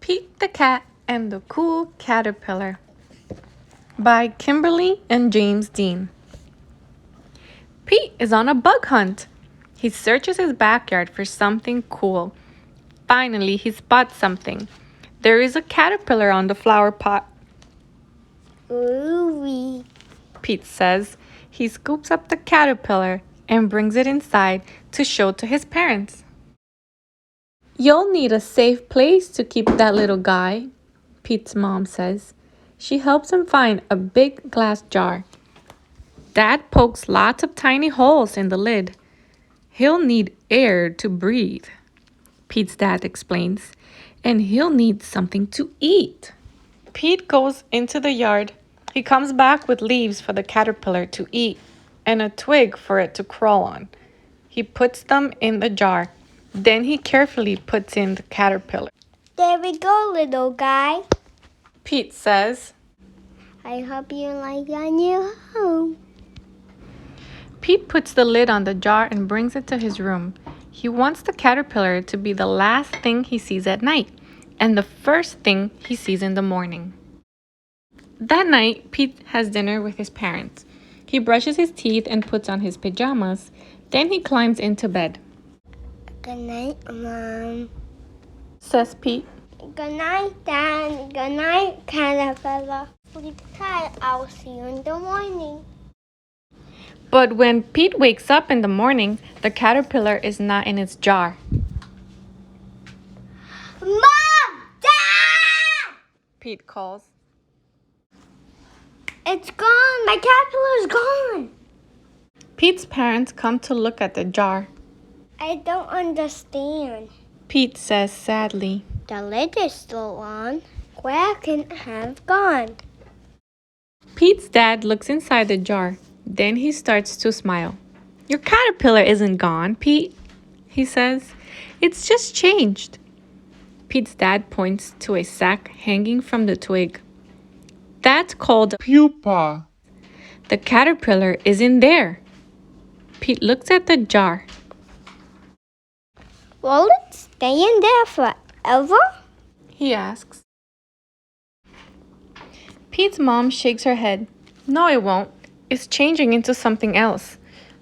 Pete the Cat and the Cool Caterpillar by Kimberly and James Dean. Pete is on a bug hunt. He searches his backyard for something cool. Finally, he spots something. There is a caterpillar on the flower pot. Ooh-wee, Pete says. He scoops up the caterpillar and brings it inside to show to his parents. You'll need a safe place to keep that little guy, Pete's mom says. She helps him find a big glass jar. Dad pokes lots of tiny holes in the lid. He'll need air to breathe, Pete's dad explains, and he'll need something to eat. Pete goes into the yard. He comes back with leaves for the caterpillar to eat and a twig for it to crawl on. He puts them in the jar. Then he carefully puts in the caterpillar. there we go, little guy. Pete says. I hope you like your new home. Pete puts the lid on the jar and brings it to his room. He wants the caterpillar to be the last thing he sees at night and the first thing he sees in the morning. That night, Pete has dinner with his parents. He brushes his teeth and puts on his pajamas. Then he climbs into bed. Good night, Mom. Says Pete. Good night, Dad. Good night, Caterpillar. Sleep tight. I'll see you in the morning. But when Pete wakes up in the morning, the caterpillar is not in its jar. Mom! Dad! Pete calls. It's gone. My caterpillar's gone. Pete's parents come to look at the jar. I don't understand. Pete says sadly. The lid is still on. Where can it have gone? Pete's dad looks inside the jar. Then he starts to smile. Your caterpillar isn't gone, Pete, he says. It's just changed. Pete's dad points to a sack hanging from the twig. That's called a pupa. The caterpillar is in there. Pete looks at the jar. Will it stay in there forever? He asks. Pete's mom shakes her head. No, it won't. It's changing into something else.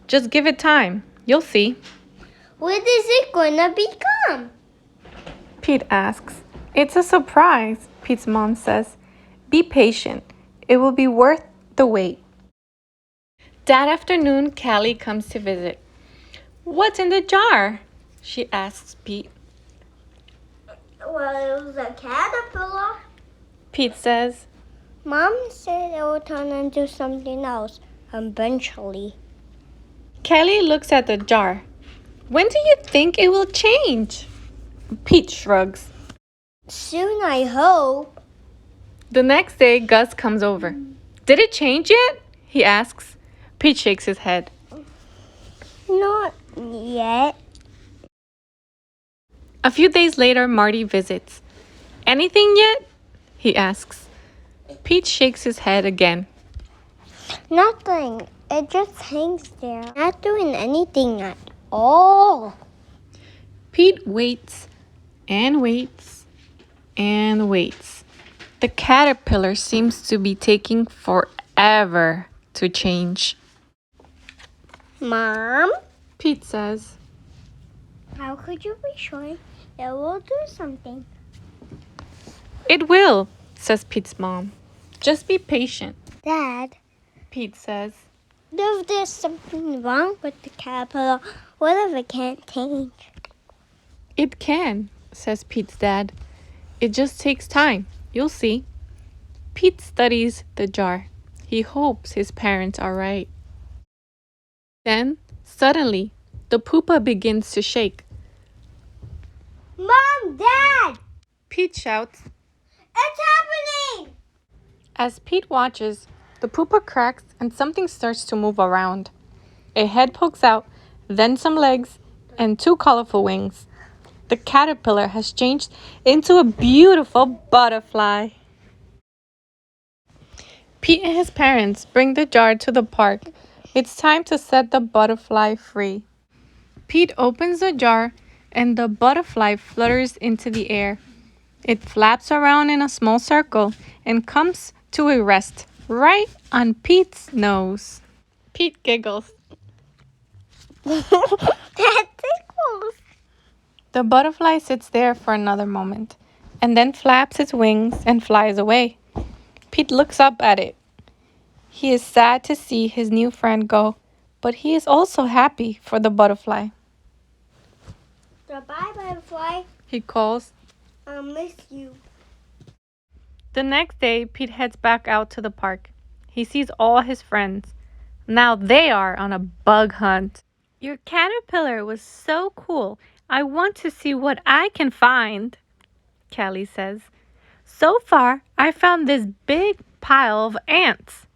Just give it time. You'll see. What is it gonna become? Pete asks. It's a surprise, Pete's mom says. Be patient. It will be worth the wait. That afternoon, Callie comes to visit. What's in the jar? She asks Pete. Well, it was a caterpillar. Pete says. Mom said it will turn into something else eventually. Callie looks at the jar. When do you think it will change? Pete shrugs. Soon, I hope. The next day, Gus comes over. Did it change yet? He asks. Pete shakes his head. Not yet. A few days later, Marty visits. Anything yet? He asks. Pete shakes his head again. Nothing. It just hangs there. Not doing anything at all. Pete waits and waits and waits. The caterpillar seems to be taking forever to change. Mom? Pete says. How could you be sure it will do something? It will, says Pete's mom. Just be patient, Dad, Pete says. if there's something wrong with the caterpillar, what if it can't change? It can, says Pete's dad. It just takes time. You'll see. Pete studies the jar. He hopes his parents are right. Then, suddenly, the pupa begins to shake. Mom! Dad! Pete shouts. It's happening! As Pete watches, the pupa cracks and something starts to move around. A head pokes out, then some legs, and two colorful wings. The caterpillar has changed into a beautiful butterfly. Pete and his parents bring the jar to the park. It's time to set the butterfly free. Pete opens the jar and the butterfly flutters into the air. It flaps around in a small circle and comes to a rest right on Pete's nose. Pete giggles. That tickles. The butterfly sits there for another moment and then flaps its wings and flies away. Pete looks up at it. He is sad to see his new friend go, but he is also happy for the butterfly. Goodbye, butterfly. He calls. I miss you. The next day, Pete heads back out to the park. He sees all his friends. Now they are on a bug hunt. Your caterpillar was so cool. I want to see what I can find, Callie says. So far, I found this big pile of ants.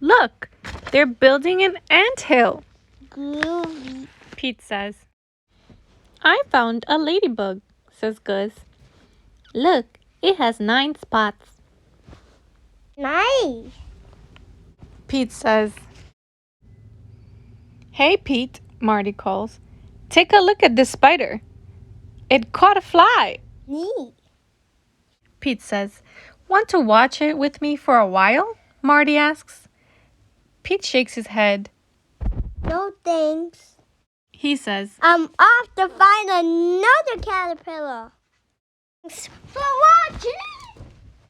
Look, they're building an anthill, Groovy. Pete says. I found a ladybug, says Gus. Look, it has 9 spots, Nice. Pete says. Hey, Pete, Marty calls. Take a look at this spider. It caught a fly, Neat. Pete says. Want to watch it with me for a while? Marty asks. Pete shakes his head. No thanks. He says, I'm off to find another caterpillar. Thanks for watching.